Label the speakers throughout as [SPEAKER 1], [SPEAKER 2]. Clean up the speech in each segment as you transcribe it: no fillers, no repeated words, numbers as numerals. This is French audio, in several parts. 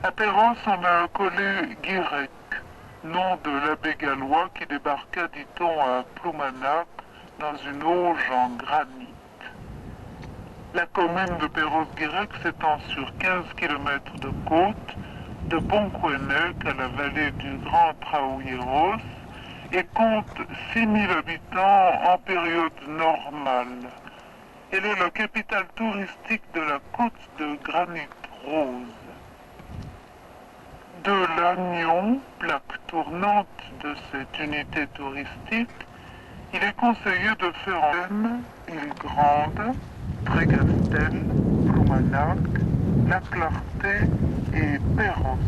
[SPEAKER 1] À Perros, on a collé Guirec, nom de l'abbé gallois qui débarqua, dit-on, à Ploumanac dans une auge en granit. La commune de Perros-Guirec s'étend sur 15 km de côte, de Ponquenec à la vallée du Grand Traouilleros, et compte 6000 habitants en période normale. Elle est la capitale touristique de la côte de Granit Rose. De l'Agnon, plaque tournante de cette unité touristique, il est conseillé de faire en Île Grande, Trégastel, Ploumanac, La Clarté et Perros.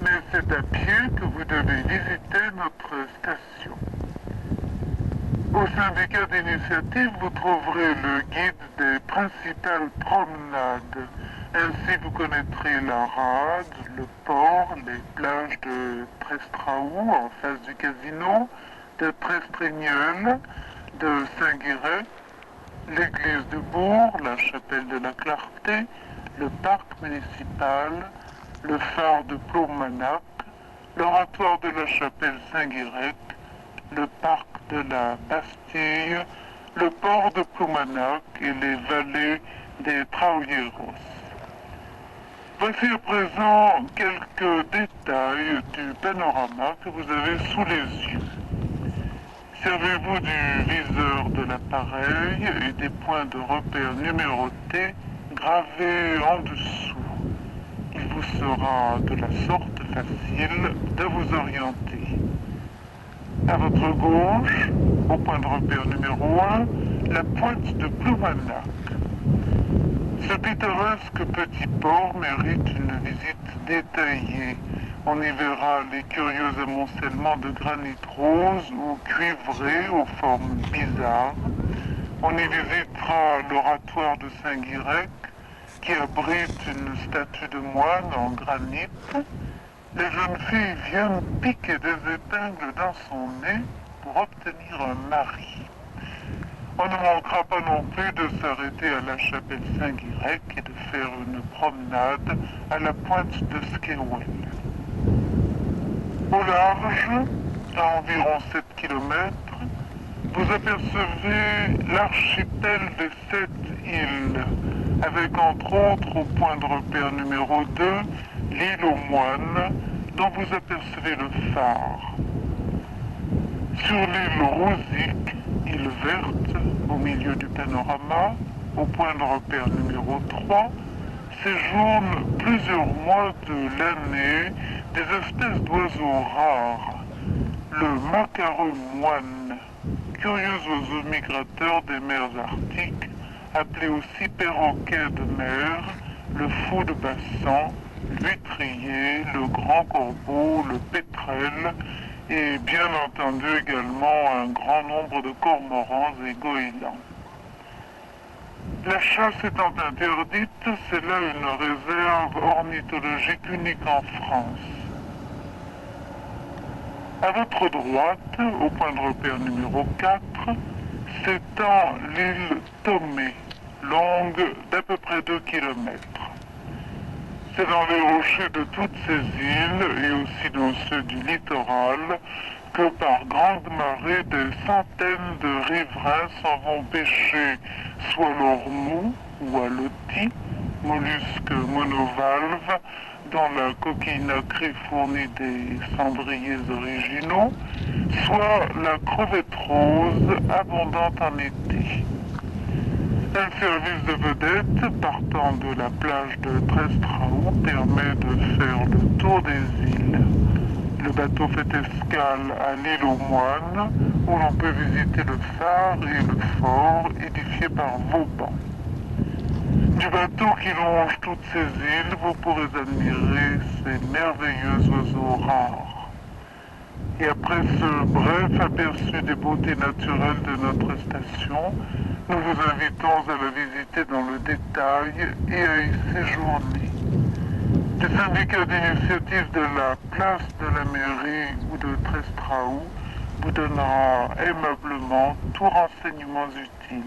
[SPEAKER 1] Mais c'est à pied que vous devez visiter notre station. Au syndicat d'initiative, vous trouverez le guide des principales promenades. Ainsi, vous connaîtrez la rade, le port, les plages de Prestraou en face du casino, de Prestregneul, de Saint-Guiret, l'église de Bourg, la chapelle de la Clarté, le parc municipal, le phare de Ploumanac, l'oratoire de la chapelle Saint-Guiret, le parc de la Bastille, le port de Ploumanac et les vallées des Traouilleros. Voici à présent quelques détails du panorama que vous avez sous les yeux. Servez-vous du viseur de l'appareil et des points de repère numérotés gravés en dessous. Il vous sera de la sorte facile de vous orienter. À votre gauche, au point de repère numéro 1, la pointe de Ploumanac. Ce pittoresque petit port mérite une visite détaillée. On y verra les curieux amoncellements de granit rose ou cuivré aux formes bizarres. On y visitera l'oratoire de Saint-Guirec qui abrite une statue de moine en granit. Les jeunes filles viennent piquer des épingles dans son nez pour obtenir un mari. On ne manquera pas non plus de s'arrêter à la chapelle Saint-Guirec et de faire une promenade à la pointe de Skewell. Au large, à environ 7 kilomètres, vous apercevez l'archipel des 7 îles, avec entre autres au point de repère numéro 2, l'île aux moines, dont vous apercevez le phare. Sur l'île Rouzic, île verte, au milieu du panorama, au point de repère numéro 3, séjournent plusieurs mois de l'année des espèces d'oiseaux rares. Le macareux moine, curieux oiseau migrateur des mers arctiques, appelé aussi perroquet de mer, le fou de bassan, l'huîtrier, le grand corbeau, le pétrel, et bien entendu également un grand nombre de cormorans et goélands. La chasse étant interdite, c'est là une réserve ornithologique unique en France. À votre droite, au point de repère numéro 4, s'étend l'île Tomé, longue d'à peu près 2 kilomètres. C'est dans les rochers de toutes ces îles et aussi dans ceux du littoral que par grande marée des centaines de riverains s'en vont pêcher soit l'ormeau ou aloti, mollusque monovalve dont la coquille nacrée fournit des cendriers originaux, soit la crevette rose abondante en été. Un service de vedette partant de la plage de Trestraou permet de faire le tour des îles. Le bateau fait escale à l'île aux moines où l'on peut visiter le phare et le fort édifié par Vauban. Du bateau qui longe toutes ces îles, vous pourrez admirer ces merveilleux oiseaux rares. Et après ce bref aperçu des beautés naturelles de notre station, nous vous invitons à la visiter dans le détail et à y séjourner. Le syndicat d'initiative de la place de la mairie ou de Trestraou vous donnera aimablement tout renseignement utile.